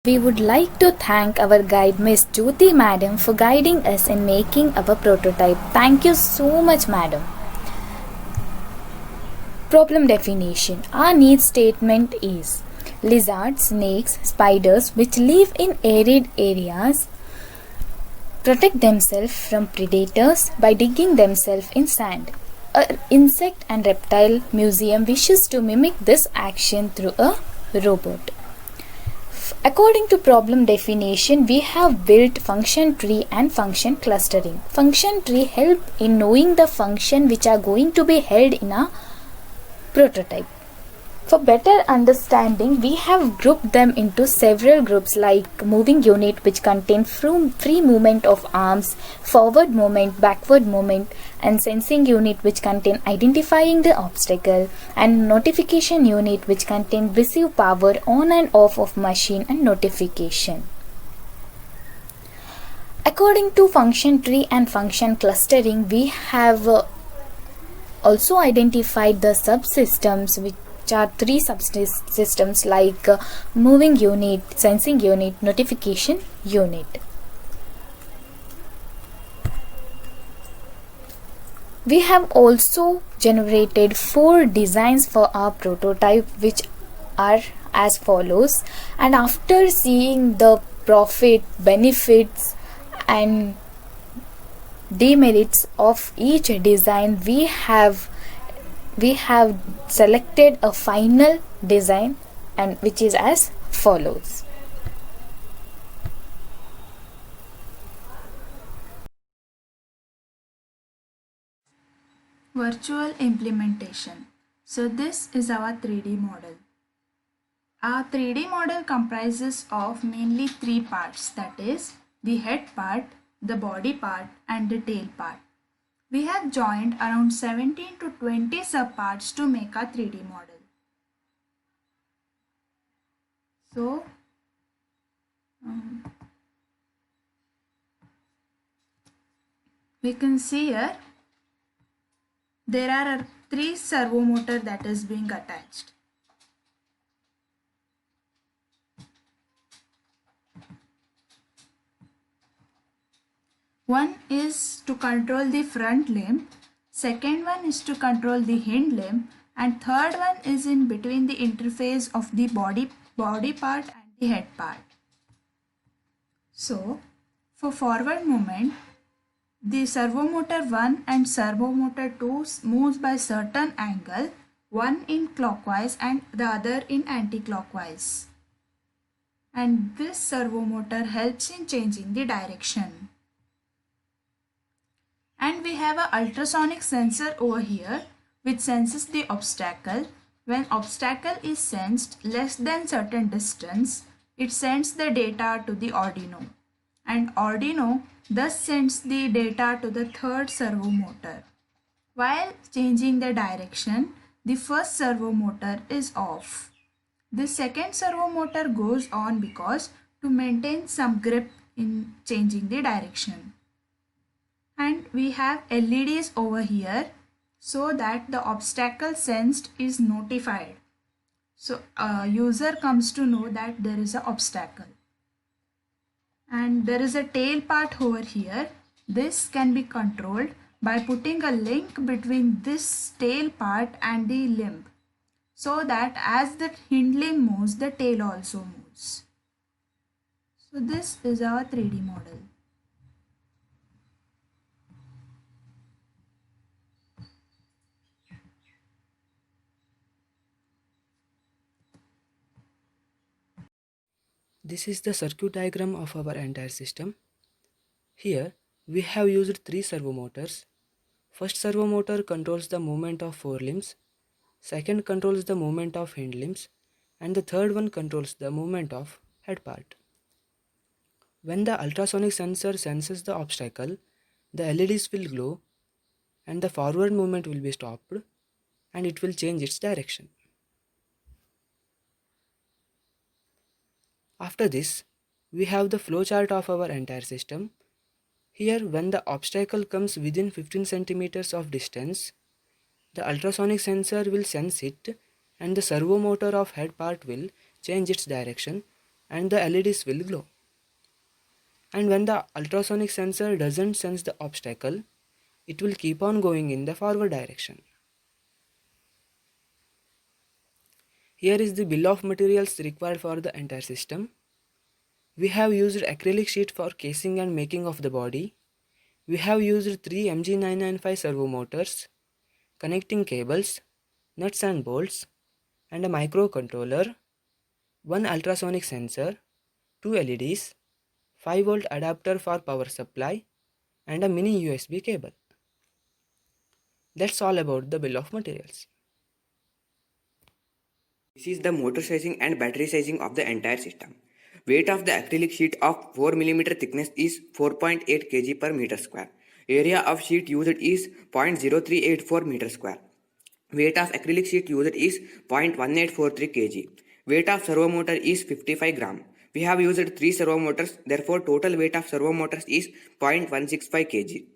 We would like to thank our guide Miss Jyoti Madam for guiding us in making our prototype. Thank you so much, Madam. Problem definition. Our need statement is lizards, snakes, spiders which live in arid areas protect themselves from predators by digging themselves in sand. An insect and reptile museum wishes to mimic this action through a robot. According to problem definition, we have built function tree and function clustering. Function tree help in knowing the function which are going to be held in a prototype. For better understanding, we have grouped them into several groups like moving unit which contain free movement of arms, forward movement, backward movement, and sensing unit which contain identifying the obstacle, and notification unit which contain receive power on and off of machine and notification. According to function tree and function clustering, we have also identified the subsystems which are three subsystems like moving unit, sensing unit, notification unit. We have also generated 4 designs for our prototype which are as follows, and after seeing the profit, benefits and demerits of each design, we have selected a final design and which is as follows. Virtual implementation. So this is our 3D model. Our 3D model comprises of mainly 3 parts, that is the head part, the body part and the tail part. We have joined around 17 to 20 subparts to make a 3D model. So, we can see here there are 3 servo motor that is being attached. One is to control the front limb, second one is to control the hind limb, and third one is in between the interface of the body part and the head part. So, for forward movement, the servo motor 1 and servo motor 2 moves by certain angle, one in clockwise and the other in anti-clockwise. And this servo motor helps in changing the direction. And we have an ultrasonic sensor over here which senses the obstacle. When obstacle is sensed less than certain distance, it sends the data to the Arduino. And Arduino thus sends the data to the third servo motor. While changing the direction, the first servo motor is off. The second servo motor goes on because to maintain some grip in changing the direction. And we have LEDs over here so that the obstacle sensed is notified. So a user comes to know that there is an obstacle. And there is a tail part over here. This can be controlled by putting a link between this tail part and the limb, so that as the hind limb moves, the tail also moves. So this is our 3D model. This is the circuit diagram of our entire system. Here we have used 3 servo motors. First servo motor controls the movement of forelimbs, second controls the movement of hind limbs, and the third one controls the movement of head part. When the ultrasonic sensor senses the obstacle, the LEDs will glow and the forward movement will be stopped and it will change its direction. After this, we have the flowchart of our entire system. Here, when the obstacle comes within 15 centimeters of distance, the ultrasonic sensor will sense it and the servo motor of head part will change its direction and the LEDs will glow. And when the ultrasonic sensor doesn't sense the obstacle, it will keep on going in the forward direction. Here is the bill of materials required for the entire system. We have used acrylic sheet for casing and making of the body. We have used 3 MG995 servo motors, connecting cables, nuts and bolts, and a microcontroller, one ultrasonic sensor, 2 LEDs, 5-volt adapter for power supply, and a mini USB cable. That's all about the bill of materials. This is the motor sizing and battery sizing of the entire system. Weight of the acrylic sheet of 4 mm thickness is 4.8 kg per meter square. Area of sheet used is 0.0384 meter square. Weight of acrylic sheet used is 0.1843 kg. Weight of servo motor is 55 gram. We have used 3 servo motors, therefore total weight of servo motors is 0.165 kg.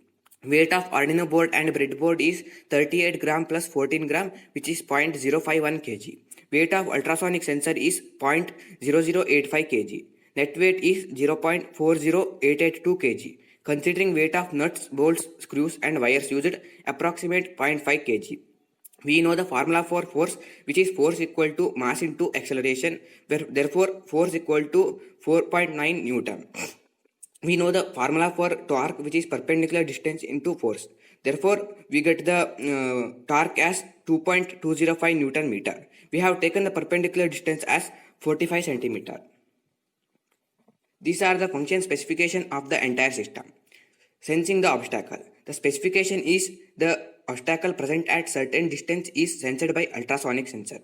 Weight of Arduino board and breadboard is 38 gram plus 14 gram, which is 0.051 kg. Weight of ultrasonic sensor is 0.0085 kg. Net weight is 0.40882 kg. Considering weight of nuts, bolts, screws and wires used, approximate 0.5 kg. We know the formula for force, which is force equal to mass into acceleration, therefore force equal to 4.9 Newton. We know the formula for torque, which is perpendicular distance into force. Therefore, we get the torque as 2.205 Newton meter. We have taken the perpendicular distance as 45 centimeter. These are the function specification of the entire system. Sensing the obstacle. The specification is the obstacle present at certain distance is sensed by ultrasonic sensor.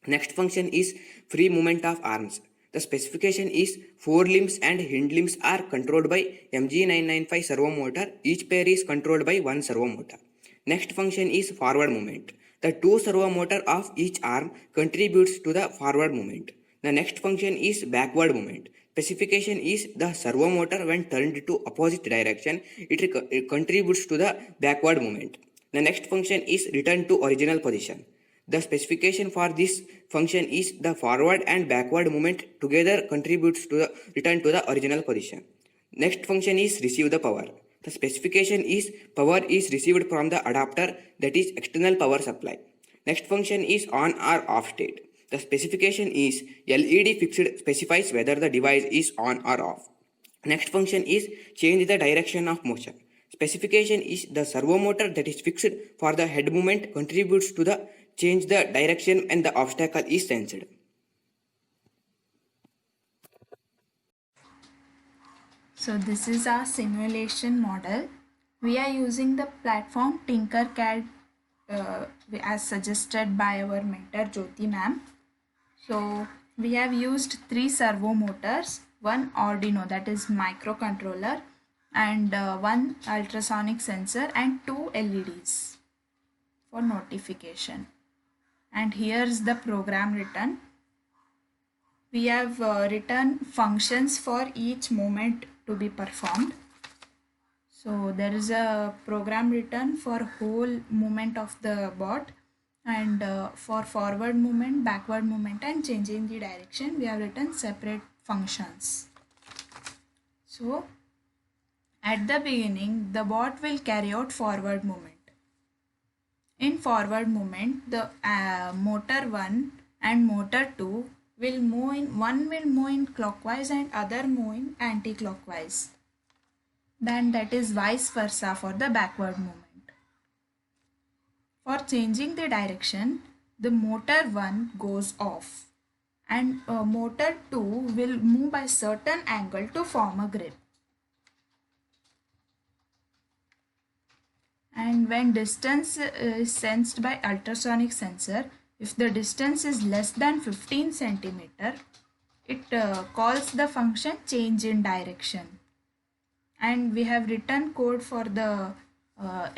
Next function is free movement of arms. The specification is 4 limbs and hind limbs are controlled by MG995 servo motor. Each pair is controlled by 1 servo motor. Next function is forward movement. The 2 servo motor of each arm contributes to the forward movement. The next function is backward movement. Specification is the servo motor when turned to opposite direction, it contributes to the backward movement. The next function is return to original position. The specification for this function is the forward and backward movement together contributes to the return to the original position. Next function is receive the power. The specification is power is received from the adapter, that is external power supply. Next function is on or off state. The specification is LED fixed specifies whether the device is on or off. Next function is change the direction of motion. Specification is the servo motor that is fixed for the head movement contributes to the change the direction and the obstacle is sensed. So this is our simulation model. We are using the platform Tinkercad as suggested by our mentor Jyoti ma'am. So we have used 3 servo motors, 1 Arduino, that is microcontroller, and 1 ultrasonic sensor and 2 LEDs for notification. And here's the program written. We have written functions for each movement to be performed. So there is a program written for whole movement of the bot, and for forward movement, backward movement and changing the direction we have written separate functions. So at the beginning the bot will carry out forward movement. In forward movement, the motor 1 and motor 2 will move in, one will move in clockwise and other move in anti-clockwise. Then that is vice versa for the backward movement. For changing the direction, the motor 1 goes off and motor 2 will move by certain angle to form a grip. And when distance is sensed by ultrasonic sensor, if the distance is less than 15 centimeter, it calls the function change in direction. And we have written code for the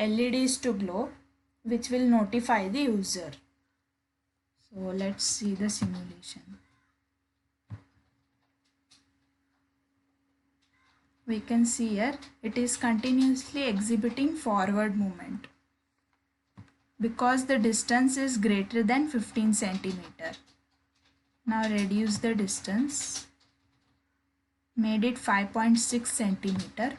LEDs to glow, which will notify the user. So let's see the simulation. We can see here it is continuously exhibiting forward movement because the distance is greater than 15 centimeter. Now reduce the distance. made it 5.6 centimeter.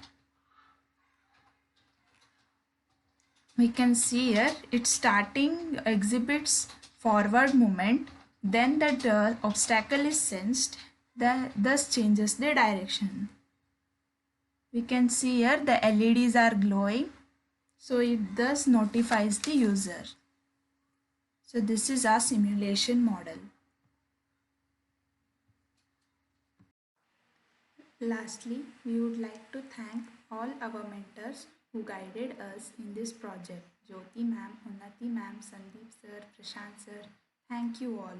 We can see here its starting exhibits forward movement, then the obstacle is sensed, thus changes the direction. We can see here the LEDs are glowing, so it thus notifies the user. So this is our simulation model. Lastly, we would like to thank all our mentors who guided us in this project. Jyoti ma'am, Unnati ma'am, Sandeep sir, Prashant sir. Thank you all.